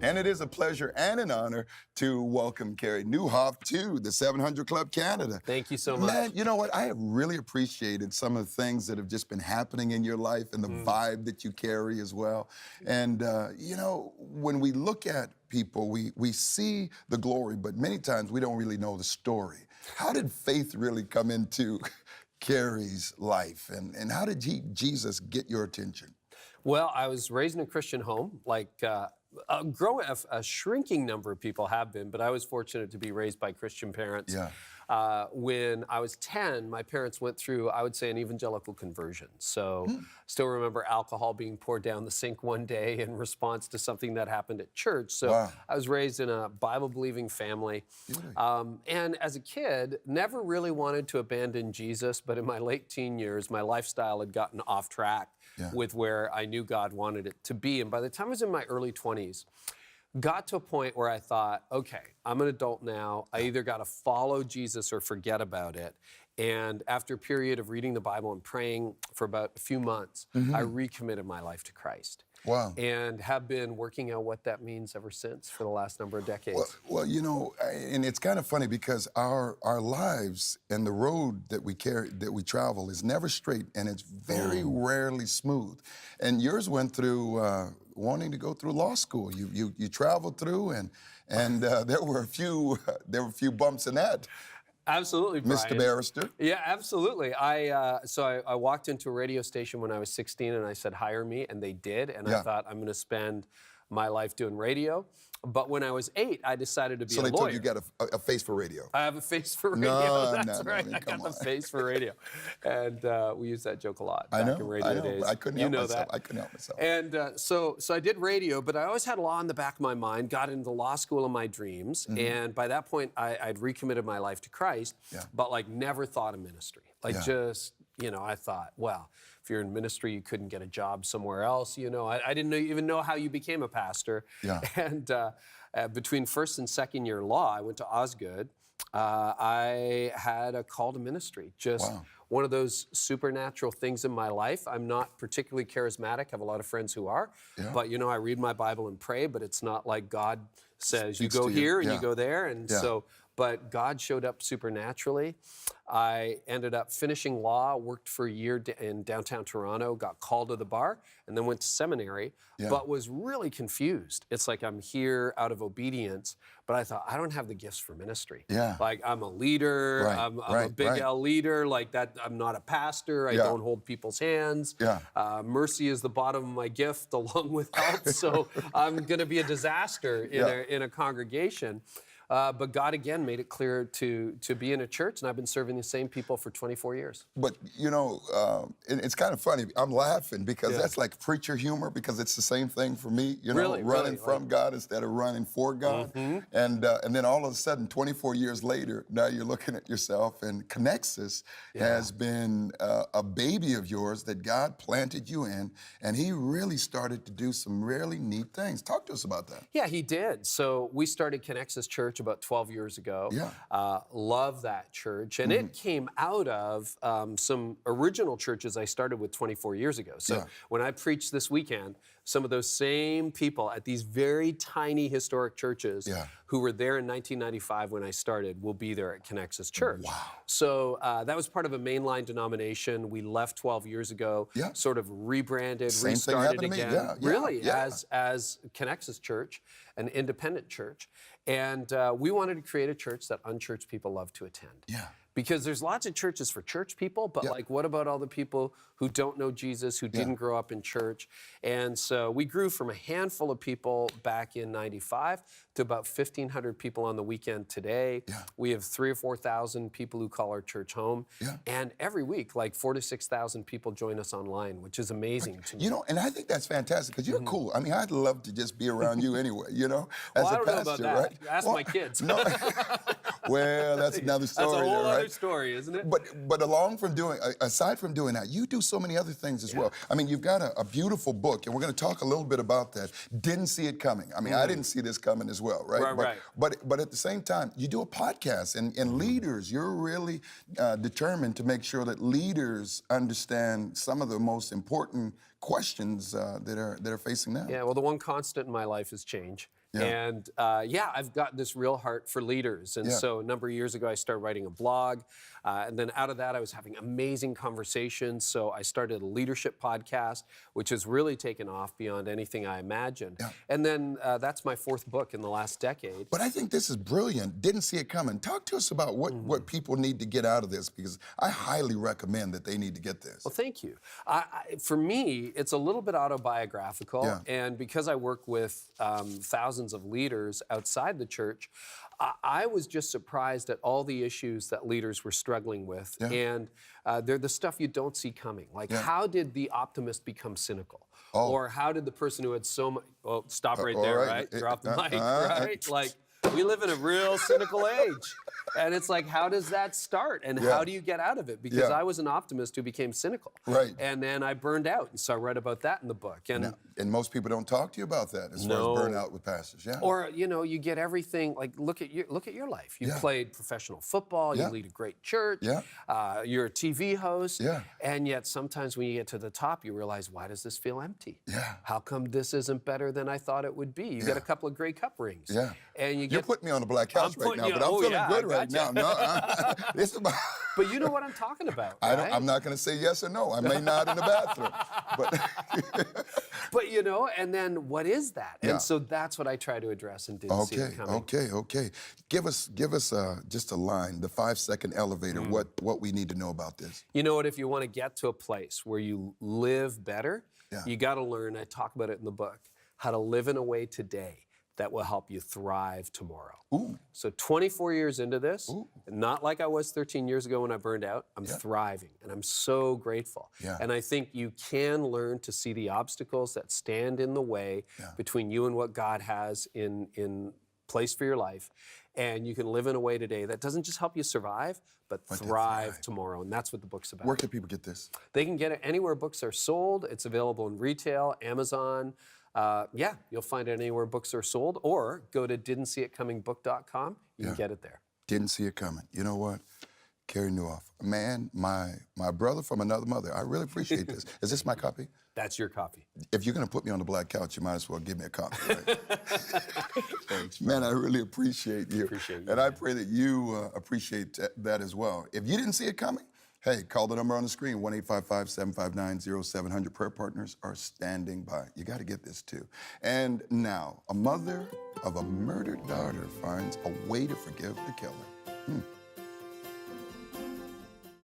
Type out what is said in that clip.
And it is a pleasure and an honor to welcome Carey Nieuwhof to the 700 Club Canada. Thank you so much. Man, you know what? I have really appreciated some of the things that have just been happening in your life and the vibe that you carry as well. And, you know, when we look at people, we see the glory, but many times we don't really know the story. How did faith really come into Carey's life? And how did Jesus get your attention? Well, I was raised in a Christian home, like a shrinking number of people have been, but I was fortunate to be raised by Christian parents. Yeah. When I was 10, my parents went through, I would say, an evangelical conversion. So still remember alcohol being poured down the sink one day in response to something that happened at church. So Wow. I was raised in a Bible-believing family. And as a kid, never really wanted to abandon Jesus, but in my late teen years, my lifestyle had gotten off track with where I knew God wanted it to be. And by the time I was in my early 20s, got to a point where I thought, okay, I'm an adult now. I either got to follow Jesus or forget about it. And after a period of reading the Bible and praying for about a few months, I recommitted my life to Christ. Wow. And have been working out what that means ever since for the last number of decades. Well, you know, and it's kind of funny because our lives and the road that we travel is never straight, and it's very rarely smooth. And yours went through wanting to go through law school. You traveled through, and there were a few bumps in that. Absolutely, Brian. Mr. Barrister. Yeah, absolutely. I walked into a radio station when I was 16 and I said, hire me, and they did. And I thought, I'm going to spend my life doing radio. But when I was 8, I decided to be a lawyer. So they told you got a face for radio. I have a face for radio. No, That's right. I got the face for radio. And we used that joke a lot back in radio days. I couldn't help myself. I couldn't help myself. And so I did radio, but I always had law in the back of my mind, got into law school in my dreams. And by that point, I'd recommitted my life to Christ, but like never thought of ministry. Like just, you know, I thought, well, if you're in ministry, you couldn't get a job somewhere else. You know, I didn't even know how you became a pastor. And between first and second year law, I went to Osgood. I had a call to ministry. Just one of those supernatural things in my life. I'm not particularly charismatic. I have a lot of friends who are. But, you know, I read my Bible and pray, but it's not like God says, you go here and you go there. And so, but God showed up supernaturally. I ended up finishing law, worked for a year in downtown Toronto, got called to the bar, and then went to seminary, but was really confused. It's like I'm here out of obedience, but I thought, I don't have the gifts for ministry. Like I'm a leader, I'm a big L leader, like that. I'm not a pastor, I don't hold people's hands. Mercy is the bottom of my gift along with help, so I'm gonna be a disaster in a congregation. But God, again, made it clear to be in a church, and I've been serving the same people for 24 years. But, you know, it's kind of funny. I'm laughing because that's like preacher humor, because it's the same thing for me, you know, running from God instead of running for God. And then all of a sudden, 24 years later, now you're looking at yourself, and Connexus has been a baby of yours that God planted you in, and he really started to do some really neat things. Talk to us about that. Yeah, he did. So we started Connexus Church about 12 years ago. Love that church. And it came out of some original churches I started with 24 years ago. So when I preached this weekend, some of those same people at these very tiny historic churches who were there in 1995 when I started will be there at Connexus Church. So that was part of a mainline denomination. We left 12 years ago, sort of rebranded, restarted again. As Connexus Church, an independent church. And we wanted to create a church that unchurched people love to attend. Because there's lots of churches for church people, but like, what about all the people who don't know Jesus, who didn't grow up in church? And so we grew from a handful of people back in '95 to about 1,500 people on the weekend today. We have 3,000 or 4,000 people who call our church home. And every week, like 4,000 to 6,000 people join us online, which is amazing to me. You know, and I think that's fantastic, because you're cool. I mean, I'd love to just be around you anyway, you know, as I a don't pastor, know about that. right? Ask my kids. No. Well, that's another story. That's a whole there, other story, isn't it? But aside from doing that, you do so many other things as well. I mean, you've got a beautiful book, and we're going to talk a little bit about that. Didn't see it coming. I mean, I didn't see this coming as well, right? But at the same time, you do a podcast, and leaders, you're really determined to make sure that leaders understand some of the most important questions that are facing now. Yeah, well, the one constant in my life is change. And I've got this real heart for leaders. And so a number of years ago, I started writing a blog. And then out of that, I was having amazing conversations. So I started a leadership podcast, which has really taken off beyond anything I imagined. And then that's my 4th book in the last decade. But I think this is brilliant. Didn't see it coming. Talk to us about what people need to get out of this, because I highly recommend that they need to get this. Well, thank you. For me, it's a little bit autobiographical. And because I work with thousands of leaders outside the church, I was just surprised at all the issues that leaders were struggling with. And they're the stuff you don't see coming. Like, how did the optimist become cynical? Or how did the person who had so much... Oh, stop right there, right? Drop the mic, right? Like, we live in a real cynical age. And it's like, how does that start? And how do you get out of it? Because I was an optimist who became cynical. And then I burned out. And so I read about that in the book. And most people don't talk to you about that as far as burnout with pastors. Or, you get everything, like, look at your life. You played professional football. You lead a great church. You're a TV host. And yet sometimes when you get to the top, you realize, why does this feel empty? How come this isn't better than I thought it would be? You get a couple of Grey Cup rings. And You're putting me on the black couch right now, but I'm feeling good right now. No, it's about... But you know what I'm talking about, right? I'm not going to say yes or no. I may nod in the bathroom. But and then what is that? And so that's what I try to address and didn't see it coming. Okay. Give us just a line, the 5-second elevator, what we need to know about this. You know what? If you want to get to a place where you live better, you got to learn, I talk about it in the book, how to live in a way today that will help you thrive tomorrow. So 24 years into this, not like I was 13 years ago when I burned out, I'm thriving, and I'm so grateful. And I think you can learn to see the obstacles that stand in the way between you and what God has in place for your life. And you can live in a way today that doesn't just help you survive, but thrive tomorrow. And that's what the book's about. Where can people get this? They can get it anywhere books are sold. It's available in retail, Amazon. You'll find it anywhere books are sold, or go to didn'tseeitcomingbook.com. You can get it there. Didn't see it coming. You know what? Carey Nieuwhof, man, my brother from another mother. I really appreciate this. Is this my copy? That's your copy. If you're going to put me on the black couch, you might as well give me a copy, right? Thanks, man. I really appreciate you. And I pray that you appreciate that as well. If you didn't see it coming, hey, call the number on the screen, 1-855-759-0700. Prayer partners are standing by. You got to get this too. And now, a mother of a murdered daughter finds a way to forgive the killer.